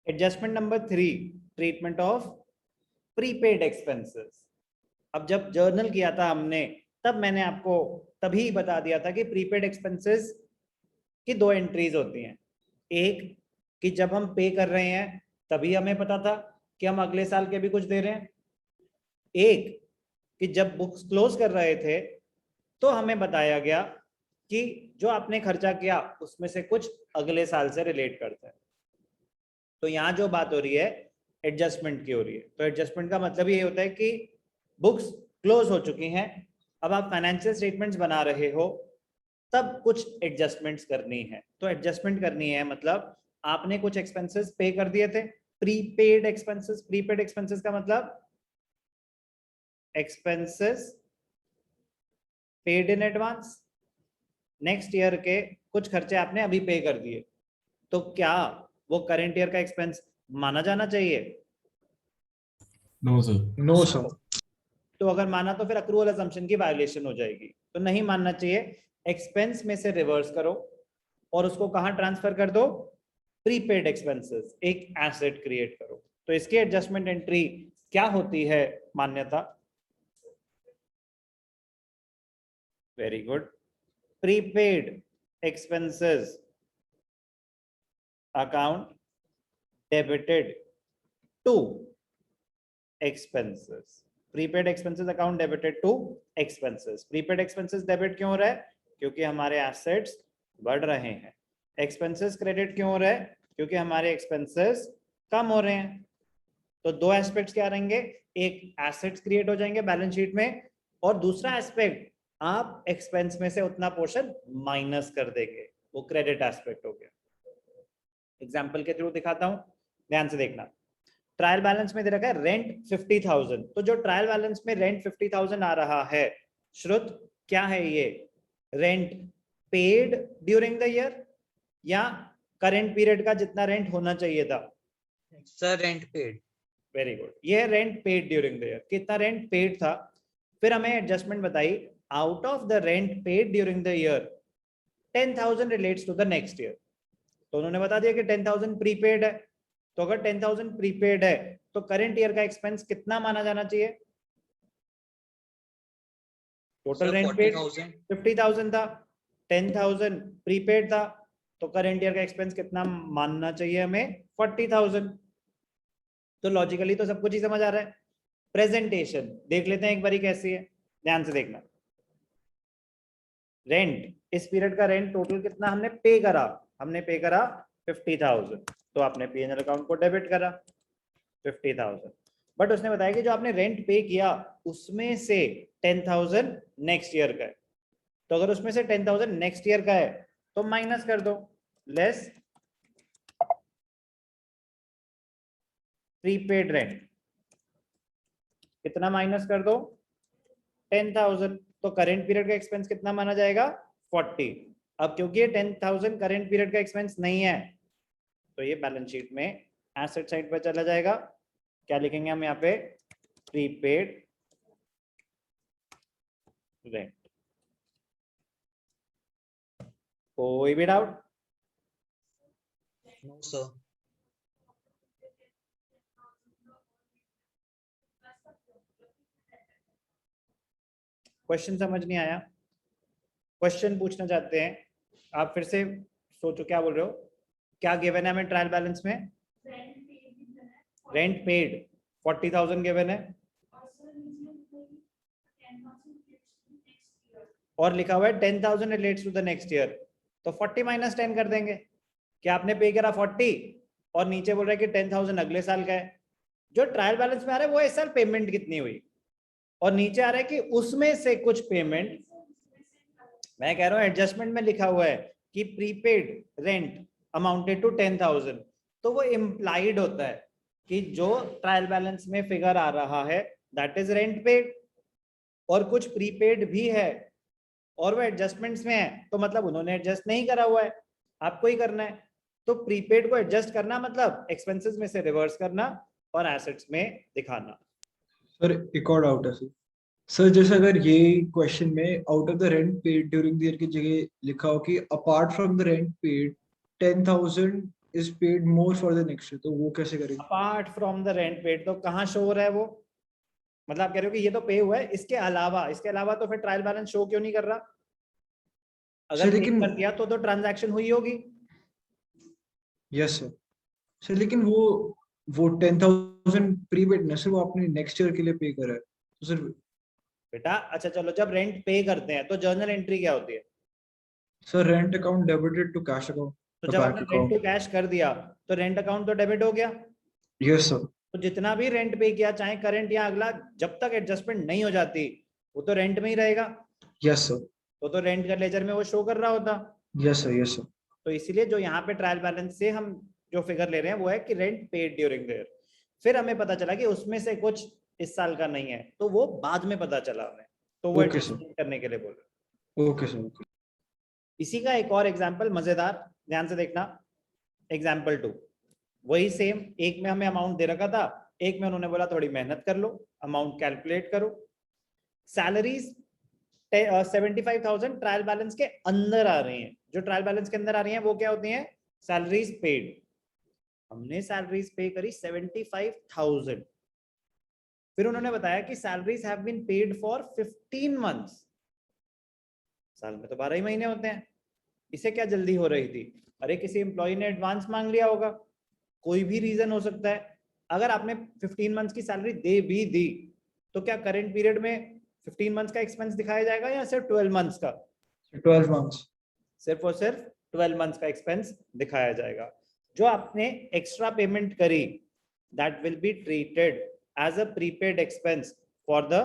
Adjustment number 3, treatment of prepaid expenses. अब जब journal किया था हमने, तब मैंने आपको तभी बता दिया था कि प्रीपेड एक्सपेंसेस की दो एंट्रीज होती हैं। एक कि जब हम पे कर रहे हैं तभी हमें पता था कि हम अगले साल के भी कुछ दे रहे हैं। एक कि जब बुक्स क्लोज कर रहे थे तो हमें बताया गया कि जो आपने खर्चा किया उसमें से कुछ अगले साल से रिलेट करता है। तो यहां जो बात हो रही है एडजस्टमेंट की हो रही है। तो एडजस्टमेंट का मतलब ये होता है कि बुक्स क्लोज हो चुकी हैं, अब आप फाइनेंशियल स्टेटमेंट्स बना रहे हो, तब कुछ एडजस्टमेंट्स करनी है। तो एडजस्टमेंट करनी है मतलब आपने कुछ एक्सपेंसेस पे कर दिए थे, प्रीपेड एक्सपेंसेस। प्रीपेड एक्सपेंसेस का मतलब expenses paid in advance. Next year के कुछ खर्चे आपने अभी पे कर दिए, तो क्या वो करंट ईयर का एक्सपेंस माना जाना चाहिए? No sir. No sir. तो अगर माना तो फिर अक्रूवल असम्पशन की वायलेशन हो जाएगी, तो नहीं मानना चाहिए। एक्सपेंस में से रिवर्स करो और उसको कहां ट्रांसफर कर दो? प्रीपेड एक्सपेंसेस, एक एसेट क्रिएट करो। तो इसकी एडजस्टमेंट एंट्री क्या होती है मान्यता? Very good. Prepaid expenses account debited to expenses. Prepaid expenses account debited to expenses. Prepaid expenses debit क्यों हो रहा है? क्योंकि हमारे एसेट्स बढ़ रहे हैं। एक्सपेंसेस क्रेडिट क्यों हो रहा है? क्योंकि हमारे एक्सपेंसेस कम हो रहे हैं। तो दो एस्पेक्ट्स क्या रहेंगे? एक एसेट्स क्रिएट हो जाएंगे बैलेंस शीट में, और दूसरा एस्पेक्ट आप एक्सपेंस में से उतना पोर्शन माइनस कर देंगे, वो क्रेडिट एस्पेक्ट हो गया। एग्जाम्पल के थ्रू दिखाता हूं, ध्यान से देखना। ट्रायल बैलेंस में दे रखा है रेंट 50,000। तो जो ट्रायल बैलेंस में रेंट 50,000 आ रहा है, श्रुत क्या है ये? Rent paid during the year या करंट पीरियड का जितना रेंट होना चाहिए था? Sir rent paid. Very good, ये rent paid during the year. कितना रेंट पेड था? फिर हमें एडजस्टमेंट बताई, out of the rent paid during the year 10,000 relates to the next year. तो उन्होंने बता दिया कि 10,000 प्रीपेड है। तो अगर 10,000 प्रीपेड है तो करंट ईयर का एक्सपेंस कितना माना जाना चाहिए? टोटल रेंट पेड 50,000 था, 10,000 प्रीपेड था, तो करंट ईयर का एक्सपेंस कितना मानना चाहिए हमें? 40,000। तो लॉजिकली तो सब कुछ ही समझ आ रहा है। प्रेजेंटेशन देख लेते हैं एक बारी कैसी है, ध्यान से देखना। रेंट, इस पीरियड का रेंट टोटल कितना हमने पे करा? हमने पे करा 50,000, तो आपने पीएनएल अकाउंट को डेबिट करा 50,000। बट उसने बताया कि जो आपने रेंट पे किया उसमें से 10,000 नेक्स्ट ईयर का है। तो अगर उसमें से 10,000 नेक्स्ट ईयर का है तो माइनस कर दो, लेस प्रीपेड रेंट। कितना माइनस कर दो? 10,000। तो करेंट पीरियड का एक्सपेंस कितना माना जाएगा? 40। अब क्योंकि ये 10,000 करेंट पीरियड का एक्सपेंस नहीं है, तो ये बैलेंस शीट में एसेट साइड पर चला जाएगा। क्या लिखेंगे हम यहाँ पे? Prepaid rent. कोई भी डाउट? No sir. क्वेश्चन समझ नहीं आया? क्वेश्चन पूछना चाहते हैं आप? फिर से सोचो क्या बोल रहे हो। क्या गिवन है हमें ट्रायल बैलेंस में? रेंट पेड 40,000 गिवन है, और लिखा हुआ है 10,000 relates to the next year. तो 40 माइनस 10 कर देंगे। क्या आपने पे करा 40 और नीचे बोल रहा है कि 10,000 अगले साल का है। जो ट्रायल बैलेंस में आ रहा है वो इस साल पेमेंट कितनी हुई, और नीचे आ रहा है कि उसमें से कुछ पेमेंट। मैं कह रहा हूं एडजस्टमेंट में लिखा हुआ है कि प्रीपेड रेंट अमाउंटेड टू 10,000, तो वो इम्प्लाइड होता है कि जो ट्रायल बैलेंस में फिगर आ रहा है दैट इज रेंट पेड, और कुछ प्रीपेड भी है और वो एडजस्टमेंट्स में है, तो मतलब उन्होंने एडजस्ट नहीं करा हुआ है, आपको ही करना है। तो प्रीपेड को एडजस्ट करना मतलब एक्सपेंसेस में से रिवर्स करना और एसेट्स में दिखाना। सर एक और डाउट है सर। सर जैसे अगर ये क्वेश्चन में out of the rent paid during the year की जगह लिखा हो कि apart from the rent paid 10,000 is paid more for the next year, तो वो कैसे करेंगे? Apart from the rent paid, तो कहाँ शो हो रहा है वो? मतलब आप कह रहे हो कि ये तो पे हुआ है, इसके अलावा तो फिर ट्रायल बैलेंस शो क्यों नहीं कर रहा? अगर पे लेकिन कर दिया तो ट्रांजैक्शन हुई होगी। यस सर सर, लेकिन वो 10,000 प्रीपेड ना सर, वो आपने नेक्स्ट ईयर के लिए पे करा है तो सर। बेटा अच्छा चलो, जब रेंट पे करते हैं तो जर्नल एंट्री क्या होती है? Sir rent account debited to cash account, तो जब आपने रेंट टू कैश कर दिया तो रेंट अकाउंट तो डेबिट हो गया। Yes sir. तो जितना भी रेंट पे किया, चाहे करंट या अगला, जब तक एडजस्टमेंट नहीं हो जाती वो तो रेंट में ही रहेगा। Yes sir. तो रेंट का लेजर में वो शो कर रहा होता। Yes sir. Yes sir. तो इसीलिए जो यहाँ पे ट्रायल बैलेंस से हम जो फिगर ले रहे हैं वो है कि rent paid during the year. फिर हमें पता चला कि उसमें से कुछ इस साल का नहीं है, तो वो बाद में पता चला हमें, तो वो Okay, sir. adjustment करने के लिए बोल रहे हैं। Okay sir. ओके इसी का एक और एग्जाम्पल मजेदार, ध्यान से देखना। एग्जाम्पल 2, वही सेम, एक में हमें अमाउंट दे रखा था, एक में उन्होंने बोला थोड़ी मेहनत कर लो, अमाउंट कैलकुलेट करो। सैलरीज 75,000 ट्रायल बैलेंस के अंदर आ रही हैं। जो ट्रायल बैलेंस के अंदर आ रही हैं वो क्या होती हैं? Salaries paid. हमने सैलरीज पे करी 75,000। फिर उन्होंने बताया कि salaries have been paid for 15 months. साल में तो 12 ही महीने होते हैं, इसे क्या जल्दी हो रही थी? अरे किसी एम्प्लॉय ने एडवांस मांग लिया होगा, कोई भी रीजन हो सकता है। अगर आपने 15 मंथ्स की सैलरी दे भी दी तो क्या करंट पीरियड में 15 मंथ्स का एक्सपेंस दिखाया जाएगा या सिर्फ 12 मंथ्स का? 12 मंथ्स। सिर्फ और सिर्फ 12 मंथ्स का एक्सपेंस दिखाया जाएगा। जो आपने एक्स्ट्रा पेमेंट करी, that will be treated as a prepaid expense for the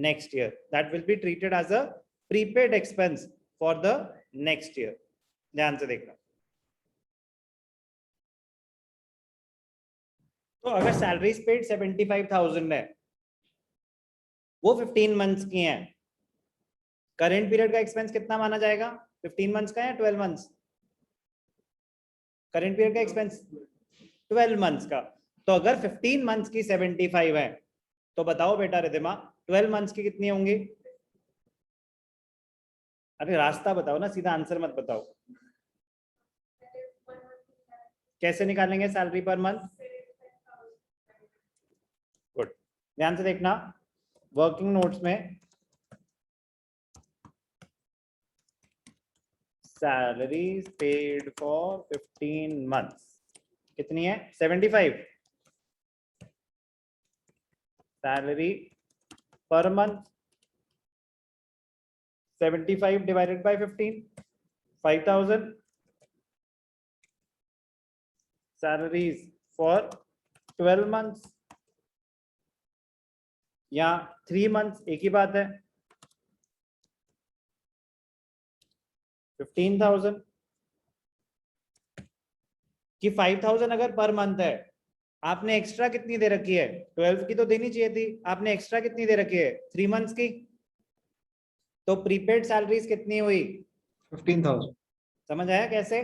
next year. That will be treated as a prepaid expense for the next year. ध्यान से देखना। तो अगर सैलरीज पेड 75,000 है, वो 15 मंथ्स की हैं, करंट पीरियड का एक्सपेंस कितना माना जाएगा? 15 मंथ्स का या 12 मंथ्स? करंट पीरियड का एक्सपेंस 12 मंथ्स का। तो अगर 15 मंथ्स की 75 है, तो बताओ बेटा रिधिमा 12 मंथ्स की कितनी होंगी? अरे रास्ता बताओ ना, सीधा आंसर मत बताओ। कैसे निकालेंगे सैलरी पर मंथ? गुड, ध्यान से देखना। वर्किंग नोट्स में सैलरीज पेड फॉर 15 मंथ्स कितनी है? 75। Salary per month 75 divided by 15, 5,000। Salaries for 12 months या 3 मंथ्स, एक ही बात है, 15,000 कि 5,000 अगर पर मंथ है, आपने एक्स्ट्रा कितनी दे रखी है? 12 की तो देनी चाहिए थी, आपने एक्स्ट्रा कितनी दे रखी है? 3 मंथ्स की। तो प्रीपेड सैलरीज कितनी हुई? 15,000। समझ आया कैसे?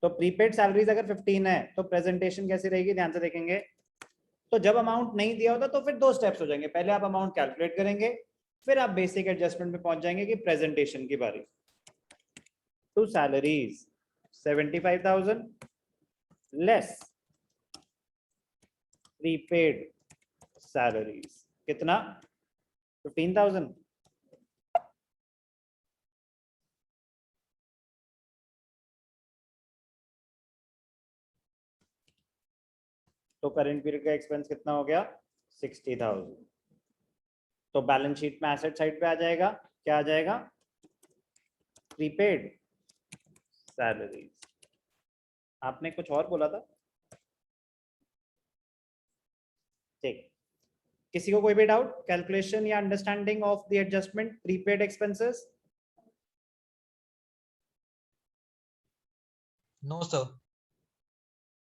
तो प्रीपेड सैलरीज अगर 15 है तो प्रेजेंटेशन कैसी रहेगी? ध्यान से देखेंगे। तो जब अमाउंट नहीं दिया होता तो फिर 2 स्टेप्स हो जाएंगे। पहले आप अमाउंट कैलकुलेट करेंगे, फिर आप बेसिक एडजस्टमेंट में पहुंच जाएंगे कि प्रेजेंटेशन की बारी। To salaries 75,000 less prepaid salaries कितना? 15,000। तो करंट पीरियड का एक्सपेंस कितना हो गया? 60,000। तो बैलेंस शीट में एसेट साइड पे आ जाएगा, क्या आ जाएगा? Prepaid salaries. आपने कुछ और बोला था? ठीक, किसी को कोई भी डाउट? कैलकुलेशन या understanding of the adjustment prepaid expenses? No, sir.